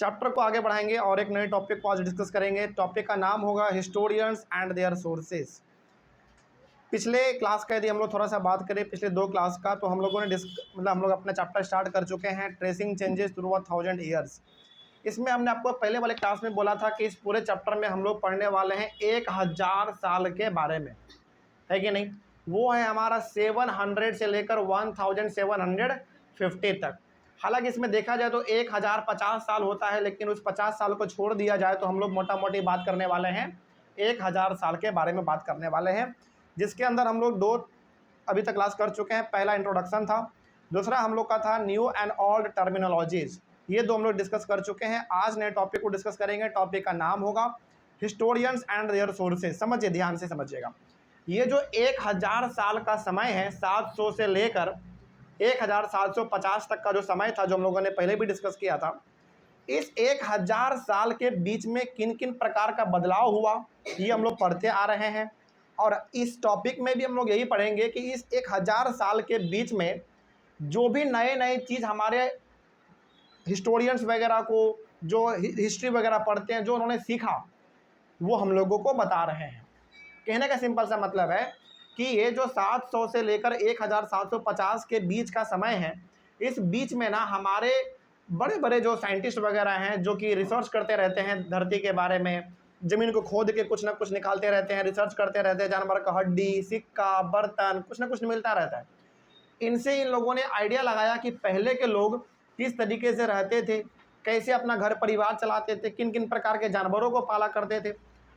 Chapter को आगे बढ़ाएंगे और एक नए टॉपिक को आज डिस्कस करेंगे। टॉपिक का नाम होगा हिस्टोरियंस एंड देयर सोर्सेस। पिछले क्लास का यदि हम लोग थोड़ा सा बात करें, पिछले 2 क्लास का, तो हम लोगों ने हम लोग अपना चैप्टर स्टार्ट कर चुके हैं, ट्रेसिंग चेंजेस थ्रू 1000 ईयर्स। इसमें हमने आपको पहले वाले क्लास में बोला था कि इस पूरे चैप्टर में हम लोग पढ़ने वाले हैं 1000 साल के बारे में, है कि नहीं। वो है हमारा 700 से लेकर 1750 तक। हालांकि इसमें देखा जाए तो 1050 साल होता है, लेकिन उस 50 साल को छोड़ दिया जाए तो हम लोग मोटा मोटी बात करने वाले हैं 1000 साल के बारे में बात करने वाले हैं, जिसके अंदर हम लोग 2 अभी तक क्लास कर चुके हैं। पहला इंट्रोडक्शन था, दूसरा हम लोग का था न्यू एंड ओल्ड टर्मिनोलॉजीज। ये 2 हम लोग डिस्कस कर चुके हैं। आज नए टॉपिक को डिस्कस करेंगे। टॉपिक का नाम होगा हिस्टोरियंस एंड देयर सोर्सेज। समझिए, ध्यान से समझिएगा। ये जो 1000 साल का समय है, 700 से लेकर 1750 तक का जो समय था, जो हम लोगों ने पहले भी डिस्कस किया था, इस 1000 साल के बीच में किन किन प्रकार का बदलाव हुआ, ये हम लोग पढ़ते आ रहे हैं। और इस टॉपिक में भी हम लोग यही पढ़ेंगे कि इस 1000 साल के बीच में जो भी नए नए चीज़ हमारे हिस्टोरियंस वगैरह को, जो हिस्ट्री वगैरह पढ़ते हैं, जो उन्होंने सीखा, वो हम लोगों को बता रहे हैं। कहने का सिंपल सा मतलब है कि ये जो 700 से लेकर 1750 के बीच का समय है, इस बीच में ना हमारे बड़े बड़े जो साइंटिस्ट वगैरह हैं, जो कि रिसर्च करते रहते हैं धरती के बारे में, ज़मीन को खोद के कुछ ना कुछ निकालते रहते हैं, रिसर्च करते रहते हैं, जानवर का हड्डी, सिक्का, बर्तन, कुछ ना कुछ मिलता रहता है। इनसे इन लोगों ने आइडिया लगाया कि पहले के लोग किस तरीके से रहते थे, कैसे अपना घर परिवार चलाते थे, किन किन प्रकार के जानवरों को पाला करते थे।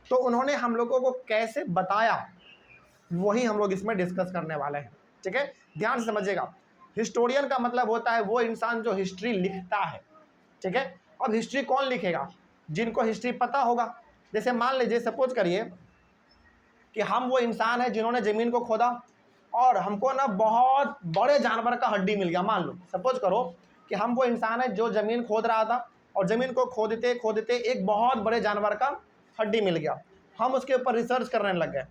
तो उन्होंने हम लोगों को कैसे बताया, वही हम लोग इसमें डिस्कस करने वाले हैं। ठीक है, ध्यान से समझिएगा। हिस्टोरियन का मतलब होता है वो इंसान जो हिस्ट्री लिखता है। ठीक है, अब हिस्ट्री कौन लिखेगा? जिनको हिस्ट्री पता होगा। जैसे मान लीजिए, सपोज करिए कि हम वो इंसान है जिन्होंने ज़मीन को खोदा और हमको ना बहुत बड़े जानवर का हड्डी मिल गया। मान लो, सपोज करो कि हम वो इंसान है जो ज़मीन खोद रहा था और ज़मीन को खोदते खोदते एक बहुत बड़े जानवर का हड्डी मिल गया। हम उसके ऊपर रिसर्च करने लग गए।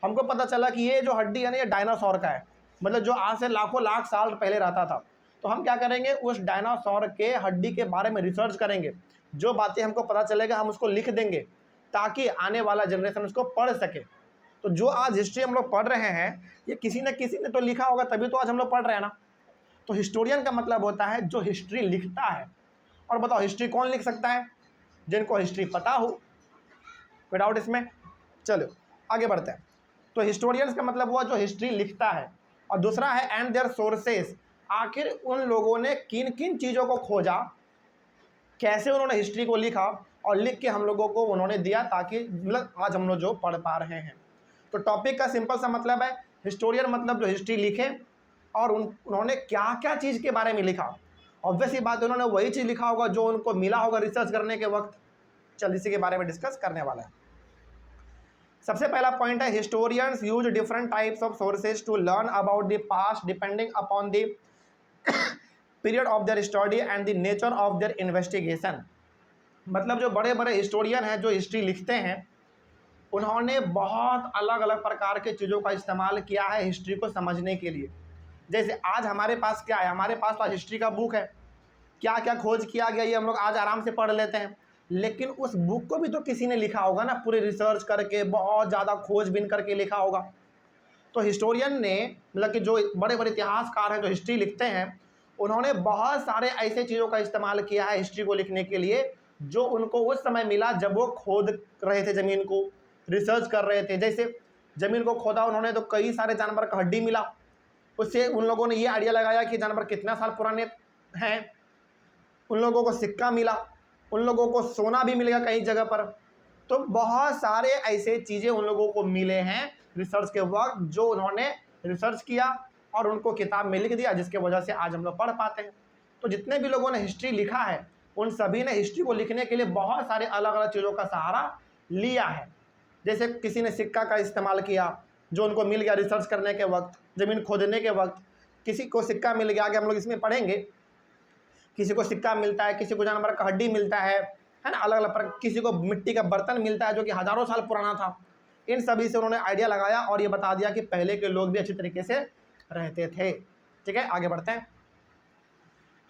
हमको पता चला कि ये जो हड्डी है ना, ये डायनासोर का है, मतलब जो आज से लाखों लाख साल पहले रहता था। तो हम क्या करेंगे, उस डायनासोर के हड्डी के बारे में रिसर्च करेंगे। जो बातें हमको पता चलेगा हम उसको लिख देंगे, ताकि आने वाला जनरेशन उसको पढ़ सके। तो जो आज हिस्ट्री हम लोग पढ़ रहे हैं, ये किसी न किसी ने तो लिखा होगा, तभी तो आज हम लोग पढ़ रहे हैं ना। तो हिस्टोरियन का मतलब होता है जो हिस्ट्री लिखता है। और बताओ, हिस्ट्री कौन लिख सकता है? जिनको हिस्ट्री पता हो। कोई डाउट इसमें? चलो आगे बढ़ते हैं। तो हिस्टोरियंस का मतलब हुआ जो हिस्ट्री लिखता है, और दूसरा है एंड देयर सोर्सेस। आखिर उन लोगों ने किन किन चीज़ों को खोजा, कैसे उन्होंने हिस्ट्री को लिखा और लिख के हम लोगों को उन्होंने दिया, ताकि मतलब आज हम लोग जो पढ़ पा रहे हैं। तो टॉपिक का सिंपल सा मतलब है हिस्टोरियन मतलब जो हिस्ट्री लिखे, और उन्होंने क्या क्या चीज़ के बारे में लिखा। ऑब्वियस ही बात है, उन्होंने वही चीज़ लिखा होगा जो उनको मिला होगा रिसर्च करने के वक्त। चल इसी के बारे में डिस्कस करने वाला है। सबसे पहला पॉइंट है historians use different types of sources to learn about the past depending upon the period of their study and the nature of their investigation. मतलब जो बड़े बड़े हिस्टोरियन हैं जो हिस्ट्री लिखते हैं, उन्होंने बहुत अलग अलग प्रकार के चीज़ों का इस्तेमाल किया है हिस्ट्री को समझने के लिए। जैसे आज हमारे पास क्या है, हमारे पास तो हिस्ट्री का बुक है, क्या क्या खोज किया गया ये हम लोग आज आराम से पढ़ लेते हैं। लेकिन उस बुक को भी तो किसी ने लिखा होगा ना, पूरे रिसर्च करके, बहुत ज़्यादा खोजबीन करके लिखा होगा। तो हिस्टोरियन ने, मतलब कि जो बड़े बड़े इतिहासकार हैं जो हिस्ट्री लिखते हैं, उन्होंने बहुत सारे ऐसे चीज़ों का इस्तेमाल किया है हिस्ट्री को लिखने के लिए, जो उनको उस समय मिला जब वो खोद रहे थे, ज़मीन को रिसर्च कर रहे थे। जैसे ज़मीन को खोदा उन्होंने, तो कई सारे जानवर का हड्डी मिला। उससे उन लोगों ने ये आइडिया लगाया कि जानवर कितना साल पुराने हैं। उन लोगों को सिक्का मिला, उन लोगों को सोना भी मिलेगा कई जगह पर। तो बहुत सारे ऐसे चीज़ें उन लोगों को मिले हैं रिसर्च के वक्त, जो उन्होंने रिसर्च किया और उनको किताब में लिख दिया, जिसके वजह से आज हम लोग पढ़ पाते हैं। तो जितने भी लोगों ने हिस्ट्री लिखा है, उन सभी ने हिस्ट्री को लिखने के लिए बहुत सारे अलग अलग चीज़ों का सहारा लिया है। जैसे किसी ने सिक्का का इस्तेमाल किया, जो उनको मिल गया रिसर्च करने के वक्त, ज़मीन खोदने के वक्त। किसी को सिक्का मिल गया, आगे हम लोग इसमें पढ़ेंगे। किसी को सिक्का मिलता है, किसी को जानवर का हड्डी मिलता है ना, अलग अलग पर। किसी को मिट्टी का बर्तन मिलता है जो कि हज़ारों साल पुराना था। इन सभी से उन्होंने आइडिया लगाया और ये बता दिया कि पहले के लोग भी अच्छी तरीके से रहते थे। ठीक है, आगे बढ़ते हैं।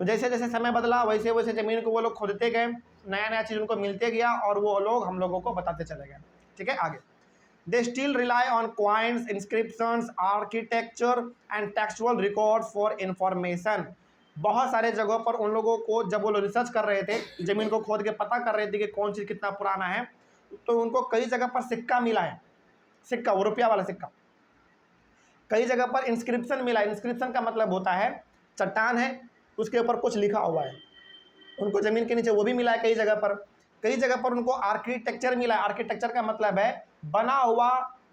तो जैसे जैसे समय बदला, वैसे वैसे ज़मीन को वो लोग खोदते गए नया नया चीज़ उनको मिलते गया और वो लोग हम लोगों को बताते चले गए। ठीक है, आगे। They still rely on coins, inscriptions, architecture and textual records for information. बहुत सारे जगहों पर उन लोगों को जब वो लोग रिसर्च कर रहे थे, ज़मीन को खोद के पता कर रहे थे कि कौन चीज़ कितना पुराना है, तो उनको कई जगह पर सिक्का मिला है, सिक्का, वो रुपया वाला सिक्का। कई जगह पर इंस्क्रिप्शन मिला है। इंस्क्रिप्शन का मतलब होता है चट्टान है, उसके ऊपर कुछ लिखा हुआ है, उनको ज़मीन के नीचे वो भी मिला है कई जगह पर। कई जगह पर उनको आर्किटेक्चर मिला है। आर्किटेक्चर का मतलब है बना हुआ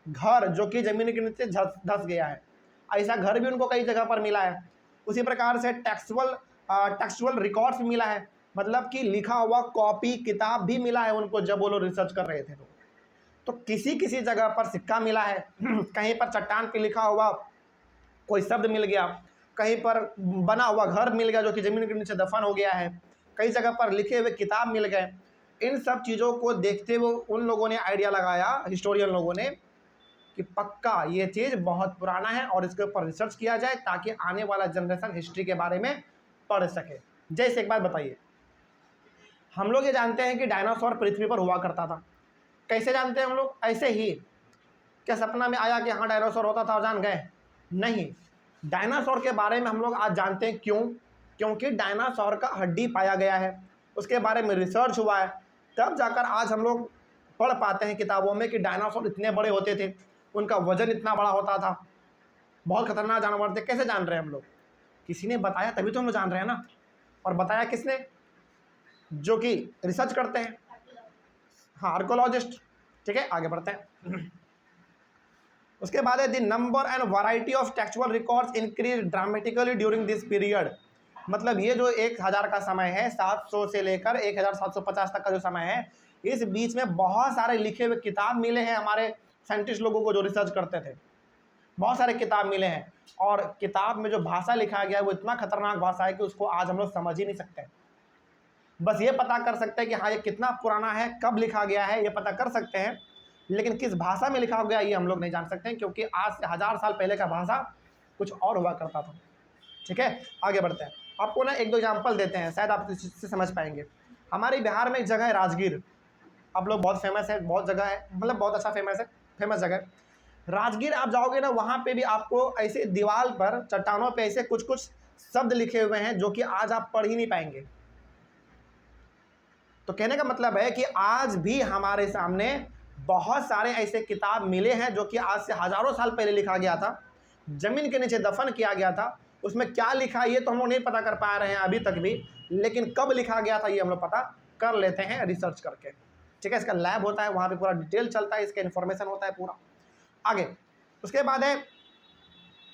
घर जो कि ज़मीन के नीचे धंस गया है, ऐसा घर भी उनको कई जगह पर मिला है। उसी प्रकार से टेक्सचुअल रिकॉर्ड्स भी मिला है, मतलब कि लिखा हुआ कॉपी किताब भी मिला है उनको जब वो लोग रिसर्च कर रहे थे। तो किसी किसी जगह पर सिक्का मिला है, कहीं पर चट्टान पे लिखा हुआ कोई शब्द मिल गया, कहीं पर बना हुआ घर मिल गया जो कि ज़मीन के नीचे दफन हो गया है, कई जगह पर लिखे हुए किताब मिल गए। इन सब चीज़ों को देखते हुए उन लोगों ने आइडिया लगाया, हिस्टोरियन लोगों ने, कि पक्का ये चीज़ बहुत पुराना है और इसके ऊपर रिसर्च किया जाए ताकि आने वाला जनरेशन हिस्ट्री के बारे में पढ़ सके। जैसे एक बात बताइए, हम लोग ये जानते हैं कि डायनासोर पृथ्वी पर हुआ करता था। कैसे जानते हैं हम लोग? ऐसे ही, क्या सपना में आया कि हाँ डायनासोर होता था और जान गए? नहीं, डायनासोर के बारे में हम लोग आज जानते हैं। क्यों? क्योंकि डायनासोर का हड्डी पाया गया है, उसके बारे में रिसर्च हुआ है, तब जाकर आज हम लोग पढ़ पाते हैं किताबों में कि डायनासोर इतने बड़े होते थे, उनका वजन इतना बड़ा होता था, बहुत खतरनाक जानवर थे। कैसे जान रहे हैं हम लोग? किसी ने बताया तभी तो हम लोग जान रहे हैं ना। और बताया किसने? जो कि रिसर्च करते हैं, हाँ, आर्कोलॉजिस्ट। ठीक है, आगे बढ़ते हैं। उसके बाद है the number and variety of textual records increase dramatically during this period. मतलब ये जो 1000 का समय है, 700 से लेकर 1750 तक का जो समय है, इस बीच में बहुत सारे लिखे हुए किताब मिले हैं हमारे साइंटिस्ट लोगों को जो रिसर्च करते थे। बहुत सारे किताब मिले हैं और किताब में जो भाषा लिखा गया है वो इतना खतरनाक भाषा है कि उसको आज हम लोग समझ ही नहीं सकते। बस ये पता कर सकते हैं कि हाँ ये कितना पुराना है, कब लिखा गया है, ये पता कर सकते हैं, लेकिन किस भाषा में लिखा गया ये हम लोग नहीं जान सकते हैं, क्योंकि आज से 1000 साल पहले का भाषा कुछ और हुआ करता था। ठीक है, आगे बढ़ते हैं। आपको ना एक दो एग्जाम्पल देते हैं, शायद आप इससे समझ पाएंगे। हमारे बिहार में एक जगह है राजगीर, आप लोग बहुत फेमस है, बहुत जगह है, मतलब बहुत अच्छा फेमस जगह है राजगीर। आप जाओगे ना, वहाँ पे भी आपको ऐसे दीवार पर, चट्टानों पे ऐसे कुछ कुछ शब्द लिखे हुए हैं जो कि आज आप पढ़ ही नहीं पाएंगे। तो कहने का मतलब है कि आज भी हमारे सामने बहुत सारे ऐसे किताब मिले हैं जो कि आज से हजारों साल पहले लिखा गया था, जमीन के नीचे दफन किया गया था। उसमें क्या लिखा ये तो हम लोग नहीं पता कर पा रहे हैं अभी तक भी, लेकिन कब लिखा गया था ये हम लोग पता कर लेते हैं रिसर्च करके। ठीक है, इसका लैब होता है, वहाँ पे पूरा डिटेल चलता है, इसका इन्फॉर्मेशन होता है पूरा। आगे उसके बाद है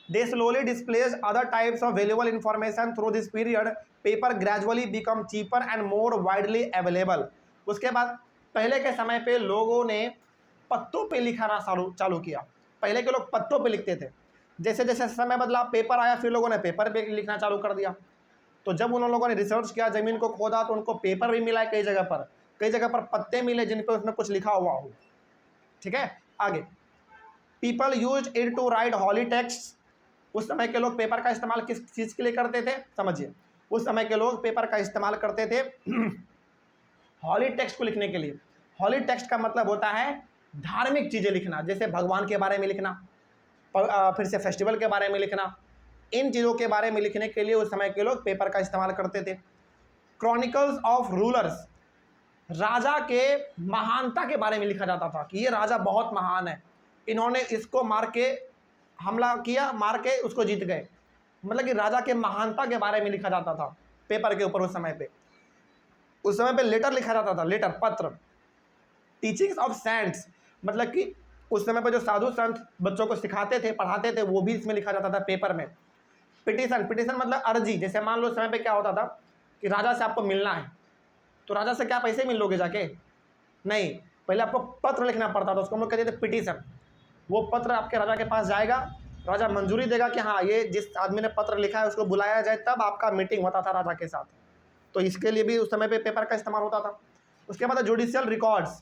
they slowly displace other types of valuable information through this period. Paper gradually become cheaper and more widely available. उसके बाद पहले के समय पे लोगों ने पत्तों पे लिखाना चालू किया। पहले के लोग पत्तों पे लिखते थे, जैसे जैसे समय बदला पेपर आया, फिर लोगों ने पेपर पे लिखना चालू कर दिया। तो जब उन लोगों ने रिसर्च किया, ज़मीन को खोदा, तो उनको पेपर भी मिला है कई जगह पर पत्ते मिले जिन पर उसमें कुछ लिखा हुआ हो। ठीक है, आगे people use it to write holy text. उस समय के लोग पेपर का इस्तेमाल किस चीज़ के लिए करते थे? समझिए, उस समय के लोग पेपर का इस्तेमाल करते थे हॉली टेक्स्ट को लिखने के लिए। हॉली टेक्स्ट का मतलब होता है धार्मिक चीज़ें लिखना, जैसे भगवान के बारे में लिखना, फिर से फेस्टिवल के बारे में लिखना। इन चीज़ों के बारे में लिखने के लिए उस समय के लोग पेपर का इस्तेमाल करते थे। क्रॉनिकल्स ऑफ रूलर्स, राजा के महानता के बारे में लिखा जाता था कि ये राजा बहुत महान है, इन्होंने इसको मार के हमला किया, मार के उसको जीत गए। मतलब कि राजा के महानता के बारे में लिखा जाता था पेपर के ऊपर। उस समय पे लेटर लिखा जाता था, लेटर, पत्र। टीचिंग्स ऑफ सेंट्स, मतलब कि उस समय पे जो साधु संत बच्चों को सिखाते थे, पढ़ाते थे, वो भी इसमें लिखा जाता था पेपर में। पिटीशन मतलब अर्जी। जैसे मान लो उस समय पे क्या होता था कि राजा से आपको मिलना है, तो राजा से क्या पैसे मिल लोगे जाके? नहीं, पहले आपको पत्र लिखना पड़ता था, उसको हम लोग कहते थे पिटीशन। वो पत्र आपके राजा के पास जाएगा, राजा मंजूरी देगा कि हाँ ये जिस आदमी ने पत्र लिखा है उसको बुलाया जाए, तब आपका मीटिंग होता था राजा के साथ। तो इसके लिए भी उस समय पे पेपर का इस्तेमाल होता था। उसके बाद जुडिशियल रिकॉर्ड्स।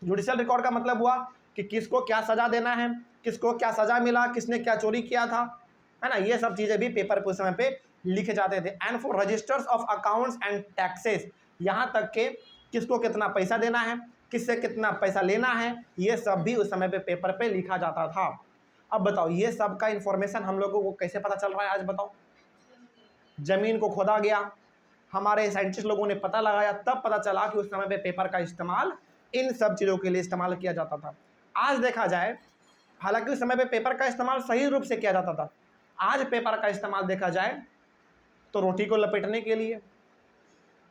जुडिशियल रिकॉर्ड का मतलब हुआ कि किसको क्या सज़ा देना है, किसको क्या सज़ा मिला, किसने क्या चोरी किया था, है ना, ये सब चीज़ें भी पेपर पे उस समय पे लिखे जाते थे। And for registers of accounts and taxes, यहाँ तक कि किसको कितना पैसा देना है, किससे कितना पैसा लेना है, ये सब भी उस समय पे पेपर पे लिखा जाता था। अब बताओ ये सब का इन्फॉर्मेशन हम लोगों को कैसे पता चल रहा है आज बताओ? जमीन को खोदा गया, हमारे साइंटिस्ट लोगों ने पता लगाया, तब पता चला कि उस समय पे पेपर का इस्तेमाल इन सब चीज़ों के लिए इस्तेमाल किया जाता था। आज देखा जाए, हालांकि उस समय पे पेपर का इस्तेमाल सही रूप से किया जाता था, आज पेपर का इस्तेमाल देखा जाए तो रोटी को लपेटने के लिए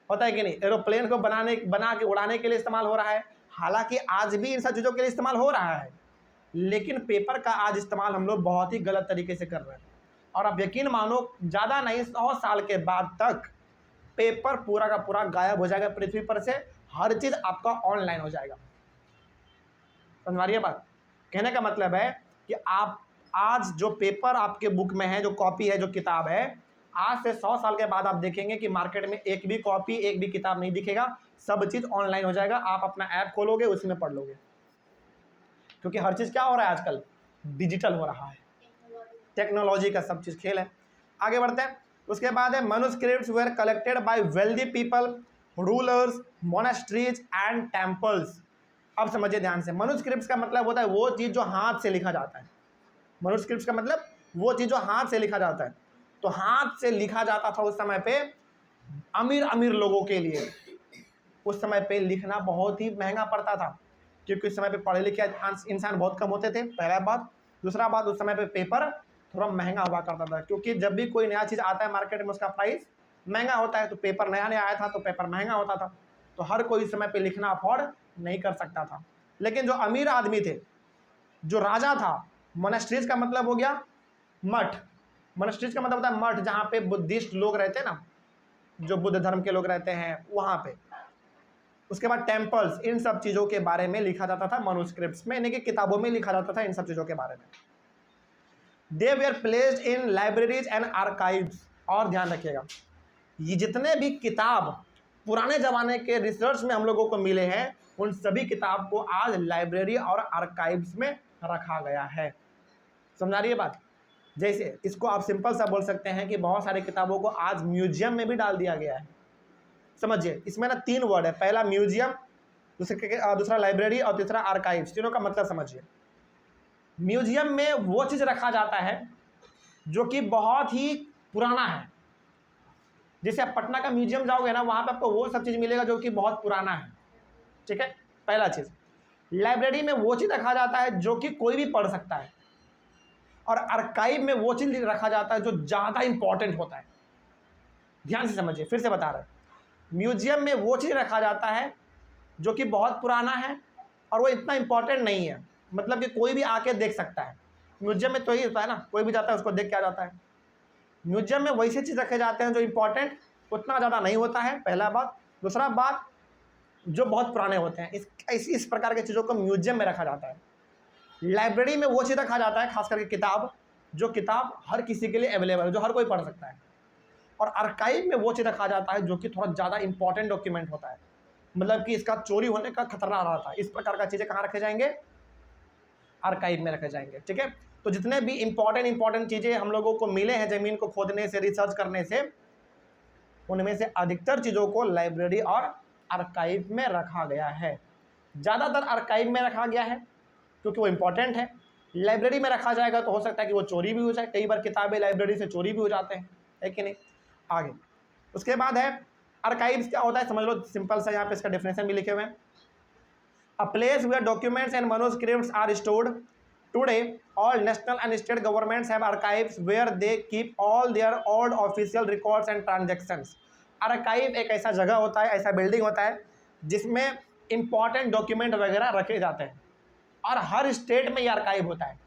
होता है कि नहीं, एरोप्लेन को बना के उड़ाने के लिए इस्तेमाल हो रहा है। हालांकि आज भी इन सब चीज़ों के लिए इस्तेमाल हो रहा है, लेकिन पेपर का आज इस्तेमाल हम लोग बहुत ही गलत तरीके से कर रहे हैं। और अब यकीन मानो, ज़्यादा नहीं 100 साल के बाद तक पेपर पूरा का पूरा गायब हो जाएगा पृथ्वी पर से, हर चीज़ आपका ऑनलाइन हो जाएगा। समझ रही है बात? कहने का मतलब है कि आप आज जो पेपर आपके बुक में है, जो कॉपी है, जो किताब है, आज से 100 साल के बाद आप देखेंगे कि मार्केट में एक भी कॉपी, एक भी किताब नहीं दिखेगा, सब चीज़ ऑनलाइन हो जाएगा। आप अपना ऐप खोलोगे, उसमें पढ़ लोगे, क्योंकि हर चीज़ क्या हो रहा है आजकल, डिजिटल हो रहा है, टेक्नोलॉजी का सब चीज़ खेल है। आगे बढ़ते हैं। उसके बाद है manuscripts were collected by wealthy people, rulers, monasteries and temples. अब समझिए ध्यान से, मैन्युस्क्रिप्ट्स का मतलब होता है वो चीज़ जो हाथ से लिखा जाता है। मैन्युस्क्रिप्ट्स का मतलब वो चीज़ जो हाथ से लिखा जाता है। तो हाथ से लिखा जाता था उस समय पे अमीर अमीर लोगों के लिए। उस समय पे लिखना बहुत ही महंगा पड़ता था, क्योंकि उस समय पे पढ़े लिखे इंसान बहुत कम होते थे, पहला बात। दूसरा बात, उस समय पे पेपर थोड़ा महंगा हुआ करता था, क्योंकि जब भी कोई नया चीज़ आता है मार्केट में उसका प्राइस महंगा होता है। तो पेपर नया नया आया था तो पेपर महंगा होता था, तो हर कोई इस समय पे लिखना अफोर्ड नहीं कर सकता था। लेकिन जो अमीर आदमी थे, जो राजा था, मोनेस्ट्रीज का मतलब हो गया मठ। मोनेस्ट्रीज का मतलब होता है मठ, जहाँ पे बुद्धिस्ट लोग रहते हैं ना, जो बुद्ध धर्म के लोग रहते हैं वहाँ पे। उसके बाद टेम्पल्स, इन सब चीज़ों के बारे में लिखा जाता था मैन्युस्क्रिप्ट्स में, यानी कि किताबों में लिखा जाता था इन सब चीज़ों के बारे में। They were placed in libraries and archives. और ध्यान रखिएगा, ये जितने भी किताब पुराने ज़माने के रिसर्च में हम लोगों को मिले हैं, उन सभी किताब को आज लाइब्रेरी और आर्काइव्स में रखा गया है। समझा रही है बात? जैसे इसको आप सिंपल सा बोल सकते हैं कि बहुत सारी किताबों को आज म्यूजियम में भी डाल दिया गया है। समझिए, इसमें ना 3 वर्ड है, पहला म्यूजियम, दूसरा लाइब्रेरी और तीसरा आर्काइव्स। तीनों का मतलब समझिए। म्यूजियम में वो चीज़ रखा जाता है जो कि बहुत ही पुराना है। जैसे आप पटना का म्यूजियम जाओगे ना, वहाँ पे आपको वो सब चीज़ मिलेगा जो कि बहुत पुराना है, ठीक है, पहला चीज़। लाइब्रेरी में वो चीज़ रखा जाता है जो कि कोई भी पढ़ सकता है, और आर्काइव में वो चीज़ रखा जाता है जो ज़्यादा इंपॉर्टेंट होता है। ध्यान से समझिए, फिर से बता रहे हैं। म्यूजियम में वो चीज़ रखा जाता है जो कि बहुत पुराना है और वो इतना इंपॉर्टेंट नहीं है, मतलब कि कोई भी आके देख सकता है। म्यूजियम में तो यही होता है ना, कोई भी जाता है उसको देख के आ जाता है। म्यूजियम में वैसे चीज़ रखे जाते हैं जो इंपॉर्टेंट उतना ज़्यादा नहीं होता है, पहला बात। दूसरा बात, जो बहुत पुराने होते हैं, इस प्रकार की चीज़ों को म्यूजियम में रखा जाता है। लाइब्रेरी में वो चीज़ रखा जाता है, खास करके किताब, जो किताब हर किसी के लिए अवेलेबल है, जो हर कोई पढ़ सकता है। और आर्काइव में वो चीज़ रखा जाता है जो कि थोड़ा ज़्यादा इंपॉर्टेंट डॉक्यूमेंट होता है, मतलब कि इसका चोरी होने का खतरा रहता है। इस प्रकार का चीज़ें कहाँ रखे जाएंगे? आर्काइव में रखे जाएंगे, ठीक है। तो जितने भी इंपॉर्टेंट चीज़ें हम लोगों को मिले हैं ज़मीन को खोदने से, रिसर्च करने से, उनमें से अधिकतर चीज़ों को लाइब्रेरी और आर्काइव में रखा गया है। ज़्यादातर आर्काइव में रखा गया है क्योंकि वो इम्पॉर्टेंट है। लाइब्रेरी में रखा जाएगा तो हो सकता है कि वो चोरी भी हो जाए, कई बार किताबें लाइब्रेरी से चोरी भी हो जाते हैं, है कि नहीं। आगे उसके बाद है आर्काइव्स। क्या होता है समझ लो, सिंपल सा, यहाँ पे इसका डेफिनेशन भी लिखे हुए हैं। A place where documents and manuscripts are stored. Today all national and state governments have archives where they keep all their old official records and transactions. Archive एक ऐसा जगह होता है, ऐसा बिल्डिंग होता है जिसमें इंपॉर्टेंट डॉक्यूमेंट वगैरह रखे जाते हैं, और हर स्टेट में ये आर्काइव होता है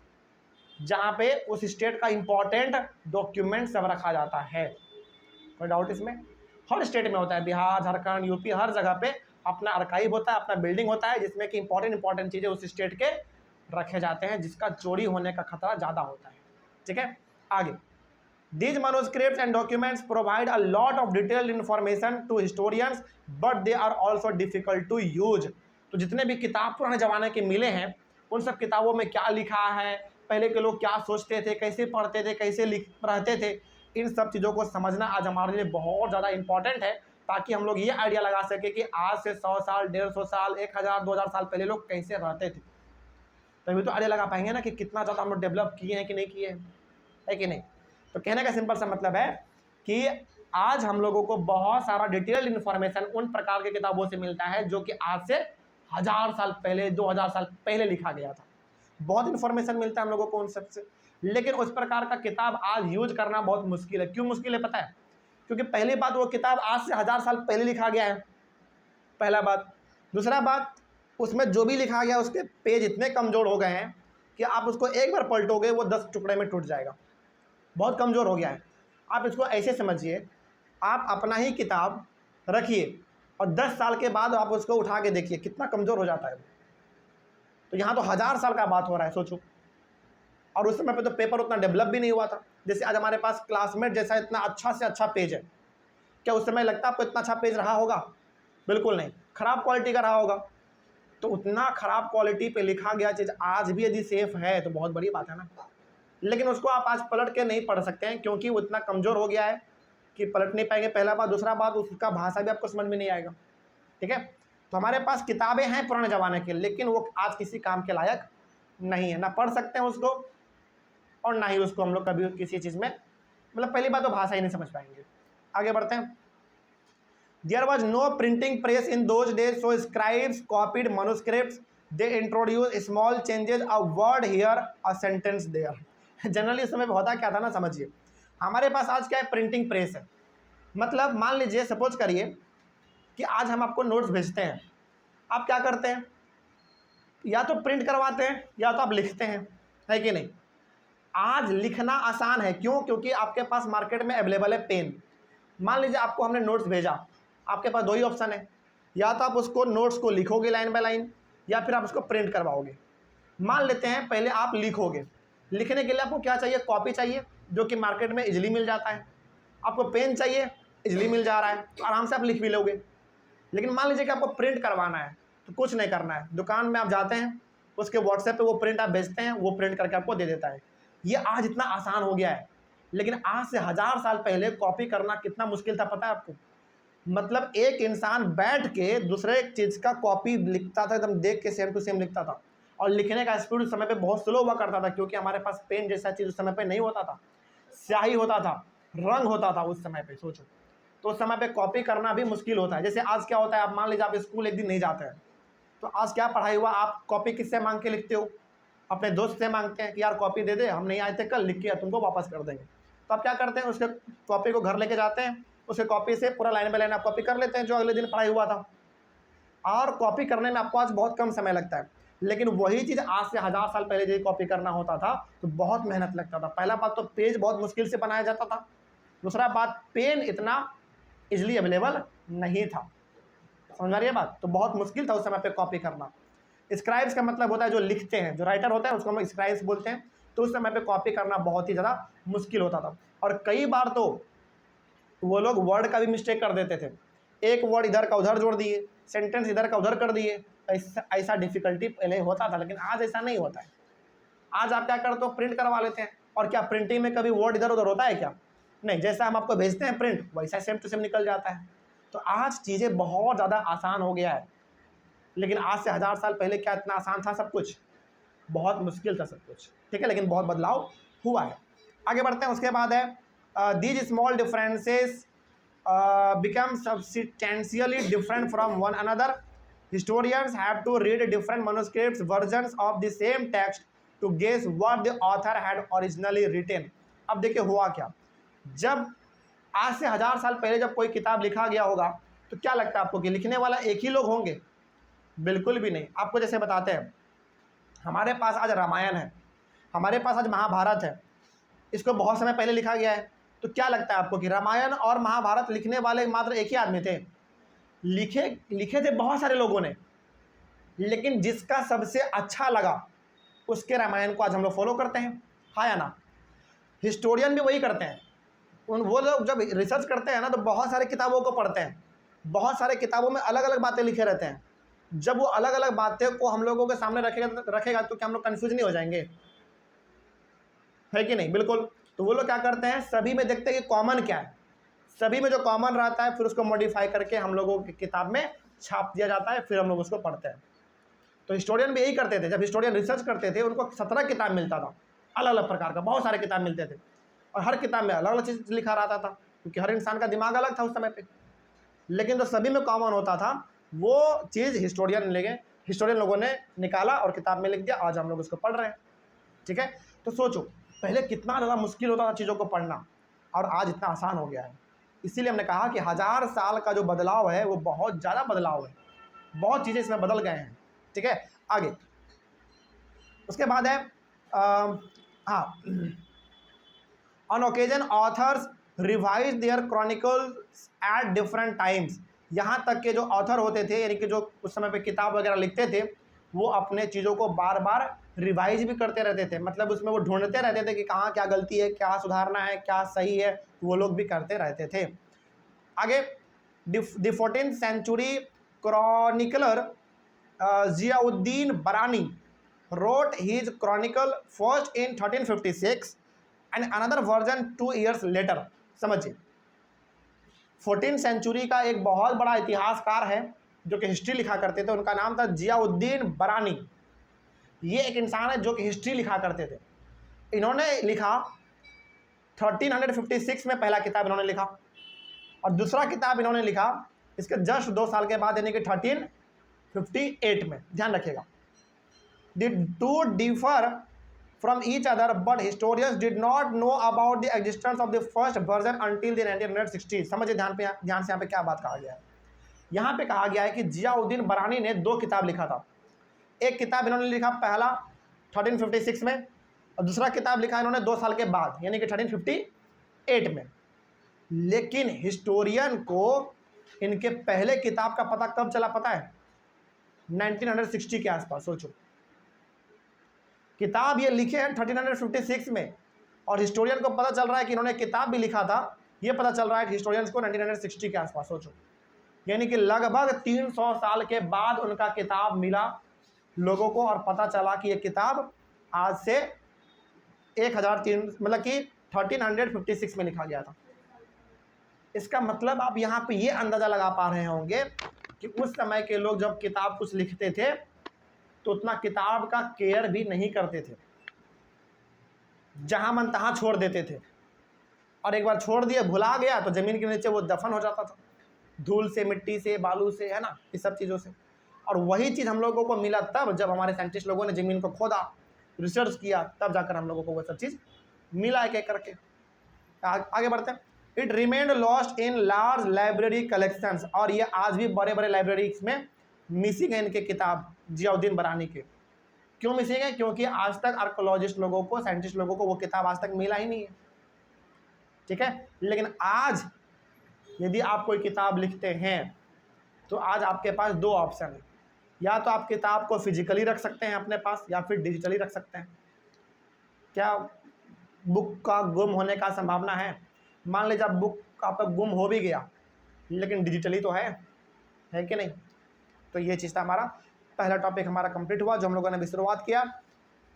जहाँ पे उस स्टेट का इंपॉर्टेंट डॉक्यूमेंट सब रखा जाता है। कोई डाउट इसमें? हर स्टेट में होता है, बिहार, झारखंड, यूपी, हर जगह पे अपना आर्काइव होता है, अपना बिल्डिंग होता है जिसमें कि इंपॉर्टेंट चीज़ें उस स्टेट के रखे जाते हैं, जिसका चोरी होने का खतरा ज़्यादा होता है, ठीक है। आगे, these manuscripts and documents provide a lot of detailed information to historians but they are also difficult to use। तो जितने भी किताब पुराने ज़माने के मिले हैं, उन सब किताबों में क्या लिखा है, पहले के लोग क्या सोचते थे, कैसे पढ़ते थे, कैसे लिख रहते थे, इन सब चीज़ों को समझना आज हमारे लिए बहुत ज़्यादा इंपॉर्टेंट है, ताकि हम लोग ये आइडिया लगा सके कि आज से 100 साल, 150 साल, 1000, 2000 साल पहले लोग कैसे रहते थे। तभी तो आइडिया लगा पाएंगे ना कि कितना ज़्यादा हम लोग डेवलप किए हैं कि नहीं किए हैं, है कि नहीं। तो कहने का सिंपल सा मतलब है कि आज हम लोगों को बहुत सारा डिटेल्ड इन्फॉर्मेशन उन प्रकार की किताबों से मिलता है जो कि आज से 1000 साल पहले, 2000 साल पहले लिखा गया था। बहुत इन्फॉर्मेशन मिलता है हम लोगों को उन सबसे, लेकिन उस प्रकार का किताब आज यूज करना बहुत मुश्किल है। क्यों मुश्किल है पता है? क्योंकि पहली बात, वो किताब आज से 1000 साल पहले लिखा गया है, पहला बात। दूसरा बात, उसमें जो भी लिखा गया उसके पेज इतने कमज़ोर हो गए हैं कि आप उसको एक बार पलटोगे वो 10 टुकड़े में टूट जाएगा, बहुत कमज़ोर हो गया है। आप इसको ऐसे समझिए, आप अपना ही किताब रखिए और 10 साल के बाद आप उसको उठा के देखिए कितना कमज़ोर हो जाता है। तो यहाँ तो 1000 साल का बात हो रहा है, सोचो। और उस समय पे तो पेपर उतना डेवलप भी नहीं हुआ था। जैसे आज हमारे पास क्लासमेट जैसा इतना अच्छा से अच्छा पेज है, क्या उस समय लगता है आपको इतना अच्छा पेज रहा होगा? बिल्कुल नहीं, खराब क्वालिटी का रहा होगा। तो उतना खराब क्वालिटी पे लिखा गया चीज़ आज भी यदि सेफ है तो बहुत बड़ी बात है ना। लेकिन उसको आप आज पलट के नहीं पढ़ सकते हैं क्योंकि वो इतना कमज़ोर हो गया है कि पलट नहीं पाएंगे, पहला बात। दूसरा बात, उसका भाषा भी आपको समझ में नहीं आएगा, ठीक है। तो हमारे पास किताबें हैं पुराने ज़माने की, लेकिन वो आज किसी काम के लायक नहीं है, ना पढ़ सकते हैं उसको और ना ही उसको हम लोग कभी किसी चीज़ में, मतलब पहली बात तो भाषा ही नहीं समझ पाएंगे। आगे बढ़ते हैं। There was no printing press in those days, so scribes copied manuscripts. They introduced small changes, a word here, a sentence there. Generally इस समय होता क्या था ना, समझिए। हमारे पास आज क्या है, प्रिंटिंग प्रेस है। मतलब मान लीजिए, सपोज करिए कि आज हम आपको नोट्स भेजते हैं, आप क्या करते हैं? या तो प्रिंट करवाते हैं या तो आप लिखते हैं, है कि नहीं। आज लिखना आसान है, क्यों? क्योंकि आपके पास मार्केट में अवेलेबल है पेन। मान लीजिए आपको हमने नोट्स भेजा, आपके पास दो ही ऑप्शन है, या तो आप उसको नोट्स को लिखोगे लाइन बाय लाइन, या फिर आप उसको प्रिंट करवाओगे। मान लेते हैं पहले आप लिखोगे। लिखने के लिए आपको क्या चाहिए? कॉपी चाहिए, जो कि मार्केट में इजीली मिल जाता है। आपको पेन चाहिए, इजीली मिल जा रहा है, तो आराम से आप लिख भी लोगे। लेकिन मान लीजिए कि आपको प्रिंट करवाना है, तो कुछ नहीं करना है, दुकान में आप जाते हैं, उसके व्हाट्सएप पे वो प्रिंट आप भेजते हैं, वो प्रिंट करके आपको दे देता है। ये आज इतना आसान हो गया है, लेकिन आज से 1000 साल पहले कॉपी करना कितना मुश्किल था, पता है आपको? मतलब एक इंसान बैठ के दूसरे चीज़ का कॉपी लिखता था, एकदम देख के सेम टू सेम लिखता था, और लिखने का स्पीड उस समय पे बहुत स्लो हुआ करता था, क्योंकि हमारे पास पेन जैसा चीज़ उस समय पे नहीं होता था, स्याही होता था, रंग होता था उस समय पे, सोचो। तो उस समय पे कॉपी करना भी मुश्किल होता है। जैसे आज क्या होता है, आप मान लीजिए आप स्कूल एक दिन नहीं जाते हैं, तो आज क्या पढ़ाई हुआ, आप कॉपी किससे मांग के लिखते हो? अपने दोस्त से मांगते हैं कि यार कॉपी दे दे, हम नहीं आए थे कल, लिख के तुमको वापस कर देंगे। तो आप क्या करते हैं, उसके कॉपी को घर लेके जाते हैं, उसके कॉपी से पूरा लाइन बाय लाइन आप कॉपी कर लेते हैं जो अगले दिन पढ़ाई हुआ था। और कॉपी करने में आपको आज बहुत कम समय लगता है, लेकिन वही चीज़ आज से 1000 साल पहले यदि कॉपी करना होता था तो बहुत मेहनत लगता था। पहला बात तो पेज बहुत मुश्किल से बनाया जाता था, दूसरा बात पेन इतना इजली अवेलेबल नहीं था, समझ आ रही है बात? तो बहुत मुश्किल था उस समय पे कॉपी करना। स्क्राइब्स का मतलब होता है जो लिखते हैं, जो राइटर होता है उसको हम स्क्राइब्स बोलते हैं। तो उस समय पे कॉपी करना बहुत ही ज़्यादा मुश्किल होता था, और कई बार तो वो लोग वर्ड का भी मिस्टेक कर देते थे, एक वर्ड इधर का उधर जोड़ दिए, सेंटेंस इधर का उधर कर दिए। ऐसा डिफिकल्टी पहले होता था, लेकिन आज ऐसा नहीं होता है। आज आप क्या करते हो, प्रिंट करवा लेते हैं। और क्या प्रिंटिंग में कभी वर्ड इधर उधर होता है क्या? नहीं, जैसा हम आपको भेजते हैं प्रिंट, वैसा सेम टू सेम निकल जाता है। तो आज चीज़ें बहुत ज़्यादा आसान हो गया है, लेकिन आज से 1000 साल पहले क्या इतना आसान था सब कुछ? बहुत मुश्किल था सब कुछ, ठीक है। लेकिन बहुत बदलाव हुआ है। आगे बढ़ते हैं। उसके बाद है these small differences become substantially different from one another. Historians have to read different manuscripts versions of the same text to guess what the author had originally written. अब देखिए हुआ क्या, जब आज से 1000 साल पहले जब कोई किताब लिखा गया होगा तो क्या लगता है आपको कि लिखने वाला एक ही लोग होंगे? बिल्कुल भी नहीं। आपको जैसे बताते हैं, हमारे पास आज रामायण है, हमारे पास आज महाभारत है, इसको बहुत समय पहले लिखा गया है। तो क्या लगता है आपको कि रामायण और महाभारत लिखने वाले मात्र एक ही आदमी थे? लिखे थे बहुत सारे लोगों ने, लेकिन जिसका सबसे अच्छा लगा उसके रामायण को आज हम लोग फॉलो करते हैं, हाँ या ना? हिस्टोरियन भी वही करते हैं। वो लोग जब रिसर्च करते हैं ना, तो बहुत सारे किताबों को पढ़ते हैं, बहुत सारे किताबों में अलग अलग बातें लिखे रहते हैं। जब वो अलग अलग बातें को हम लोगों के सामने रखेगा तो क्या हम लोग कन्फ्यूज नहीं हो जाएंगे? है कि नहीं? बिल्कुल। तो वो लोग क्या करते हैं, सभी में देखते हैं कि कॉमन क्या है, सभी में जो कॉमन रहता है फिर उसको मॉडिफाई करके हम लोगों की किताब में छाप दिया जाता है, फिर हम लोग उसको पढ़ते हैं। तो हिस्टोरियन भी यही करते थे, जब हिस्टोरियन रिसर्च करते थे उनको 17 किताब मिलता था, अलग अलग प्रकार का, बहुत सारे किताब मिलते थे, और हर किताब में अलग अलग चीज़ लिखा रहता था, क्योंकि हर इंसान का दिमाग अलग था उस समय पे। लेकिन जो सभी में कॉमन होता था वो चीज़ हिस्टोरियन लोगों ने निकाला और किताब में लिख दिया, आज हम लोग उसको पढ़ रहे हैं। ठीक है, तो सोचो पहले कितना ज़्यादा मुश्किल होता था चीज़ों को पढ़ना, और आज इतना आसान हो गया है। इसीलिए हमने कहा कि 1000 साल का जो बदलाव है वो बहुत ज़्यादा बदलाव है, बहुत चीज़ें इसमें बदल गए हैं। ठीक है, आगे उसके बाद है हाँ, on occasion authors revise their chronicles at different times. यहाँ तक के जो ऑथर होते थे, यानी कि जो उस समय पे किताब वगैरह लिखते थे, वो अपने चीज़ों को बार बार रिवाइज भी करते रहते थे, मतलब उसमें वो ढूंढते रहते थे कि कहाँ क्या गलती है, क्या सुधारना है, क्या सही है, वो लोग भी करते रहते थे। आगे the 14th century chronicler Ziauddin बरानी wrote his chronicle first in 1356 and another version 2 years later। समझिए 14th सेंचुरी का एक बहुत बड़ा इतिहासकार है जो कि हिस्ट्री लिखा करते थे, उनका नाम था जियाउद्दीन बरानी। ये एक इंसान है जो कि हिस्ट्री लिखा करते थे। इन्होंने लिखा 1356 में पहला किताब इन्होंने लिखा, और दूसरा किताब इन्होंने लिखा इसके जस्ट 2 साल के बाद, यानी कि 1358 में। ध्यान रखिएगा, the two differ from each other, but historians did not know about the existence of the first version until the 1960। समझिए ध्यान से यहाँ पे क्या बात कहा गया है। यहाँ पे कहा गया है कि जियाउद्दीन बरानी ने 2 किताब लिखा था। एक किताब इन्होंने लिखा पहला 1356 में, और दूसरा किताब लिखा इन्होंने 2 साल के बाद, यानी कि 1358 में। लेकिन हिस्टोरियन को इनके पहले किताब का पता कब चला पता है? 1960 के आसपास। सोचो, किताब ये लिखे हैं 1356 में, और हिस्टोरियन को पता चल रहा है कि इन्होंने किताब भी लिखा था, ये पता चल रहा है हिस्टोरियंस को 1960 के आसपास। सोचो, यानी कि लगभग 300 साल के बाद उनका किताब मिला लोगों को, और पता चला कि ये किताब आज से 1003 मतलब कि 1356 में लिखा गया था। इसका मतलब आप यहाँ पे ये अंदाज़ा लगा पा रहे होंगे कि उस समय के लोग जब किताब कुछ लिखते थे तो उतना किताब का केयर भी नहीं करते थे, जहां मन तहां छोड़ देते थे, और एक बार छोड़ दिया, भुला गया तो जमीन के नीचे वो दफन हो जाता था, धूल से, मिट्टी से, बालू से, है ना, इस सब चीज़ों से। और वही चीज़ हम लोगों को मिला तब जब हमारे साइंटिस्ट लोगों ने ज़मीन को खोदा, रिसर्च किया, तब जाकर हम लोगों को वो सब चीज़ मिला एक एक करके। आगे बढ़ते हैं। It remained lost in large library collections, और ये आज भी बड़े बड़े लाइब्रेरीज में मिसिंग है इनके किताब जियाउद्दीन बरानी के। क्यों मिसिंग है? क्योंकि आज तक आर्कोलॉजिस्ट लोगों को, साइंटिस्ट लोगों को वो किताब आज तक मिला ही नहीं है। ठीक है, लेकिन आज यदि आप कोई किताब लिखते हैं तो आज आपके पास 2 ऑप्शन है, या तो आप किताब को फिजिकली रख सकते हैं अपने पास, या फिर डिजिटली रख सकते हैं। क्या बुक का गुम होने का संभावना है? मान लीजिए आप बुक आपका गुम हो भी गया, लेकिन डिजिटली तो है कि नहीं? तो ये चीज़ था हमारा पहला टॉपिक हमारा कंप्लीट हुआ, जो हम लोगों ने भी शुरुआत किया।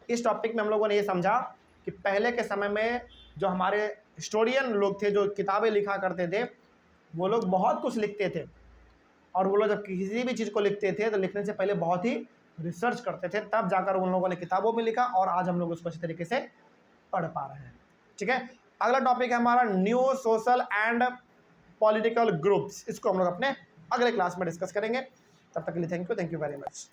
इस टॉपिक में हम लोगों ने ये समझा कि पहले के समय में जो हमारे हिस्टोरियन लोग थे, जो किताबें लिखा करते थे, वो लोग बहुत कुछ लिखते थे, और वो लोग जब किसी भी चीज़ को लिखते थे तो लिखने से पहले बहुत ही रिसर्च करते थे, तब जाकर उन लोगों ने किताबों में लिखा, और आज हम लोग उसको अच्छी तरीके से पढ़ पा रहे हैं। ठीक है, अगला टॉपिक है हमारा new social and political groups. इसको हम लोग अपने अगले क्लास में डिस्कस करेंगे। तब तक के लिए थैंक यू वेरी मच।